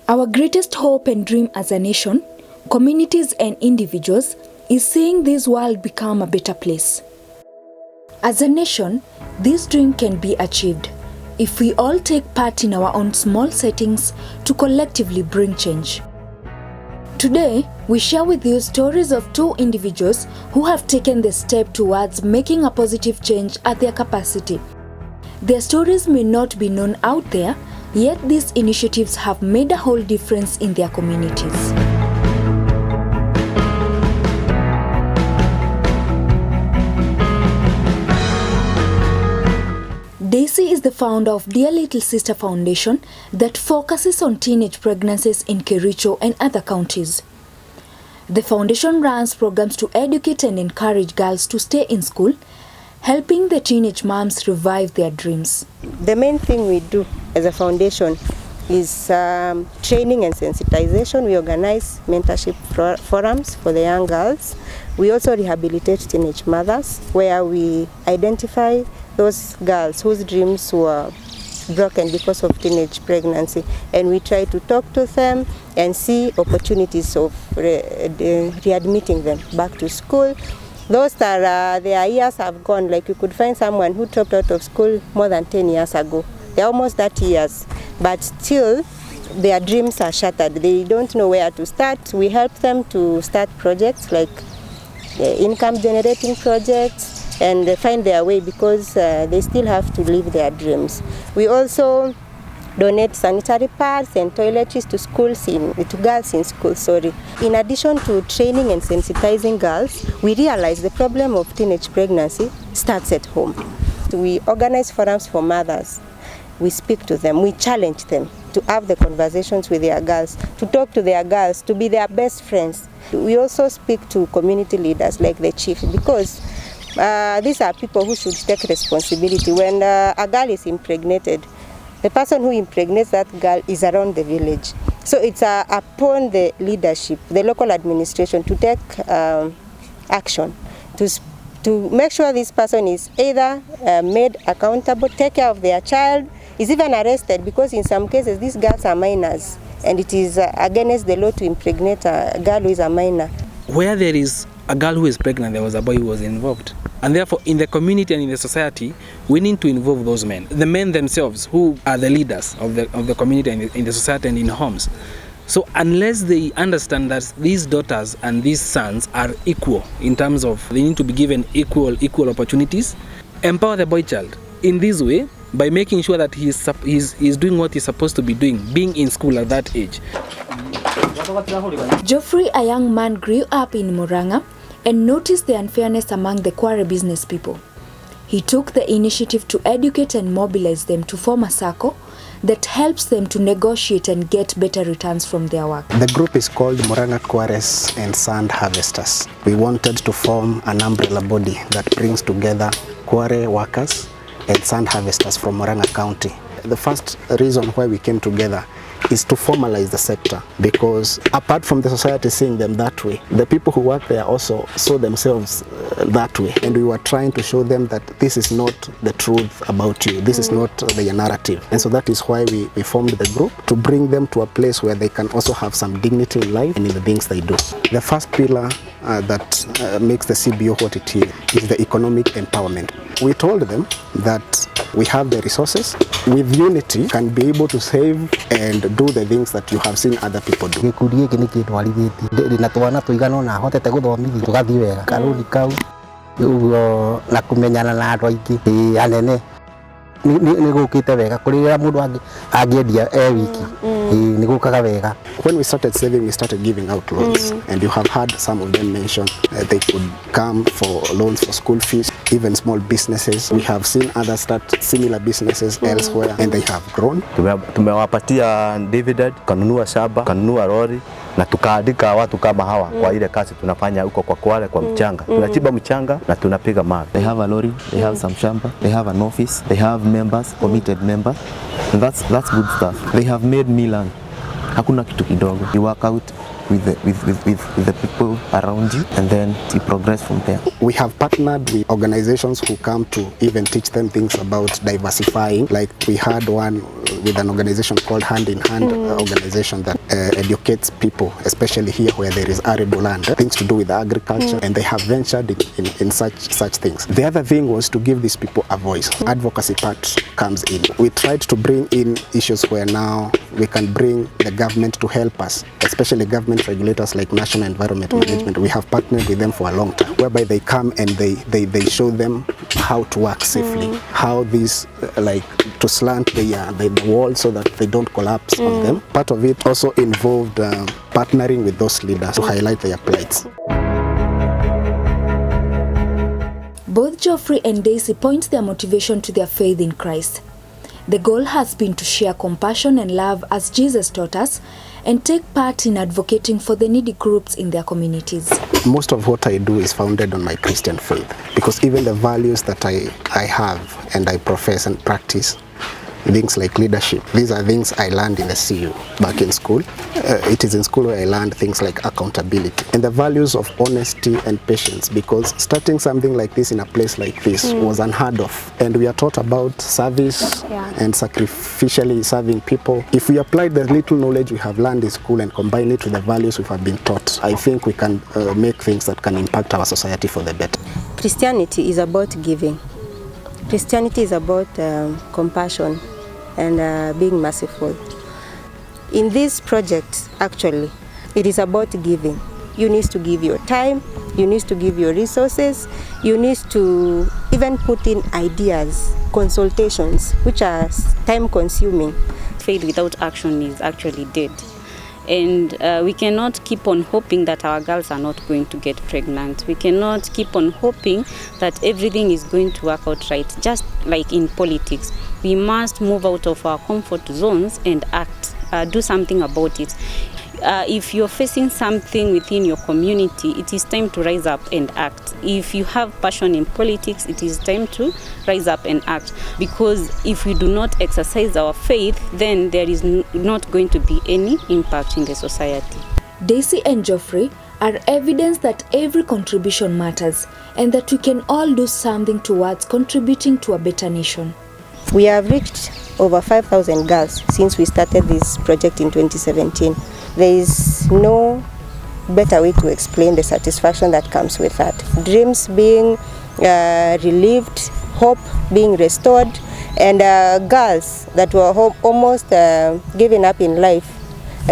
Our greatest hope and dream as a nation, communities and individuals, is seeing this world become a better place. As a nation, this dream can be achieved if we all take part in our own small settings to collectively bring change. Today, we share with you stories of two individuals who have taken the step towards making a positive change at their capacity. Their stories may not be known out there, yet these initiatives have made a whole difference in their communities. Daisy is the founder of Dear Little Sister Foundation that focuses on teenage pregnancies in Kericho and other counties. The foundation runs programs to educate and encourage girls to stay in school, helping the teenage moms revive their dreams. The main thing we do as a foundation is training and sensitization. We organize mentorship forums for the young girls. We also rehabilitate teenage mothers, where we identify those girls whose dreams were broken because of teenage pregnancy, and we try to talk to them and see opportunities of readmitting them back to school. Those that their years have gone, like you could find someone who dropped out of school more than 10 years ago. They're almost 30 years, but still their dreams are shattered. They don't know where to start. We help them to start projects like income generating projects and find their way, because they still have to live their dreams. We also donate sanitary pads and toiletries to girls in school. In addition to training and sensitizing girls, we realize the problem of teenage pregnancy starts at home. We organize forums for mothers. We speak to them, we challenge them to have the conversations with their girls, to talk to their girls, to be their best friends. We also speak to community leaders like the chief, because these are people who should take responsibility. When a girl is impregnated, the person who impregnates that girl is around the village. So it's upon the leadership, the local administration, to take action to make sure this person is either made accountable, take care of their child, is even arrested, because in some cases these girls are minors and it is against the law to impregnate a girl who is a minor. Where there is a girl who is pregnant, there was a boy who was involved. And therefore, in the community and in the society, we need to involve those men. The men themselves, who are the leaders of the community and in the society and in homes. So unless they understand that these daughters and these sons are equal in terms of they need to be given equal opportunities, empower the boy child in this way by making sure that he's doing what he's supposed to be doing, being in school at that age. Geoffrey, a young man, grew up in Murang'a and noticed the unfairness among the quarry business people. He took the initiative to educate and mobilize them to form a circle that helps them to negotiate and get better returns from their work. The group is called Murang'a Quarries and Sand Harvesters. We wanted to form an umbrella body that brings together quarry workers and sand harvesters from Murang'a County. The first reason why we came together is to formalize the sector, because apart from the society seeing them that way, the people who work there also saw themselves that way, and we were trying to show them that this is not the truth about you, this is not the narrative. And so that is why we formed the group, to bring them to a place where they can also have some dignity in life and in the things they do. The first pillar that makes the CBO what it is the economic empowerment. We told them that we have the resources. With unity, can be able to save and do the things that you have seen other people do. When we started saving, we started giving out loans, and you have heard some of them mention they could come for loans for school fees, even small businesses. We have seen others start similar businesses elsewhere, and they have grown. Tumewapatia dividend, kanunua shamba, kanunua lori, na tukaandika watu kama hawa kwa ile kazi tunafanya huko kwa Kwale kwa mchanga. Tunachimba mchanga na tunapiga mawe. They have a lorry, they have some shamba, they have an office, they have members, committed members. And that's good stuff. They have made me learn. Hakuna kitu kidogo. You work out with the people around you, and then you progress from there. We have partnered with organizations who come to even teach them things about diversifying. Like we had one with an organization called Hand in Hand organization that educates people, especially here where there is arable land, things to do with agriculture, and they have ventured in such things. The other thing was to give these people a voice. Advocacy part comes in. We tried to bring in issues where now we can bring the government to help us, especially government regulators like National Environment Management. We have partnered with them for a long time, whereby they come and they show them how to work safely, how these like to slant the wall so that they don't collapse on them. Part of it also involved partnering with those leaders to highlight their plights. Both Geoffrey and Daisy point their motivation to their faith in Christ. The goal has been to share compassion and love as Jesus taught us, and take part in advocating for the needy groups in their communities. Most of what I do is founded on my Christian faith, because even the values that I have and I profess and practice, things like leadership, these are things I learned in the CU back in school. It is in school where I learned things like accountability and the values of honesty and patience, because starting something like this in a place like this was unheard of. And we are taught about service and sacrificially serving people. If we apply the little knowledge we have learned in school and combine it with the values we have been taught, I think we can make things that can impact our society for the better. Christianity is about giving. Christianity is about compassion and being merciful. In this project, actually, it is about giving. You need to give your time, you need to give your resources, you need to even put in ideas, consultations, which are time-consuming. Faith without action is actually dead. And we cannot keep on hoping that our girls are not going to get pregnant. We cannot keep on hoping that everything is going to work out right. Just like in politics, we must move out of our comfort zones and act, do something about it. If you're facing something within your community, it is time to rise up and act. If you have passion in politics, it is time to rise up and act. Because if we do not exercise our faith, then there is not going to be any impact in the society. Daisy and Geoffrey are evidence that every contribution matters and that we can all do something towards contributing to a better nation. We have reached over 5,000 girls since we started this project in 2017. There is no better way to explain the satisfaction that comes with that. Dreams being relieved, hope being restored, and girls that were almost giving up in life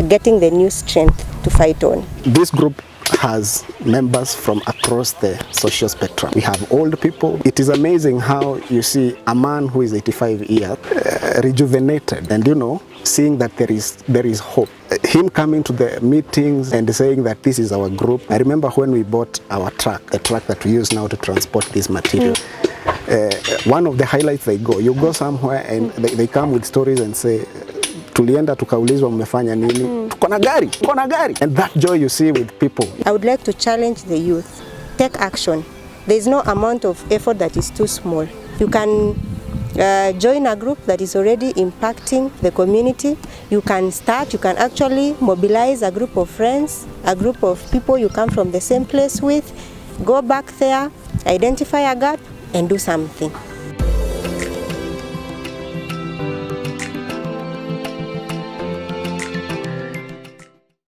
getting the new strength to fight on. This group has members from across the social spectrum. We have old people. It is amazing how you see a man who is 85 years rejuvenated, and seeing that there is hope. Him coming to the meetings and saying that this is our group. I remember when we bought our truck, the truck that we use now to transport this material. One of the highlights you go somewhere and they come with stories and say, tulienda tukaulizwa mmefanya nini? Tuko na gari. And that joy you see with people. I would like to challenge the youth. Take action. There is no amount of effort that is too small. You can join a group that is already impacting the community. You can actually mobilize a group of friends, a group of people you come from the same place with. Go back there, identify a gap and do something.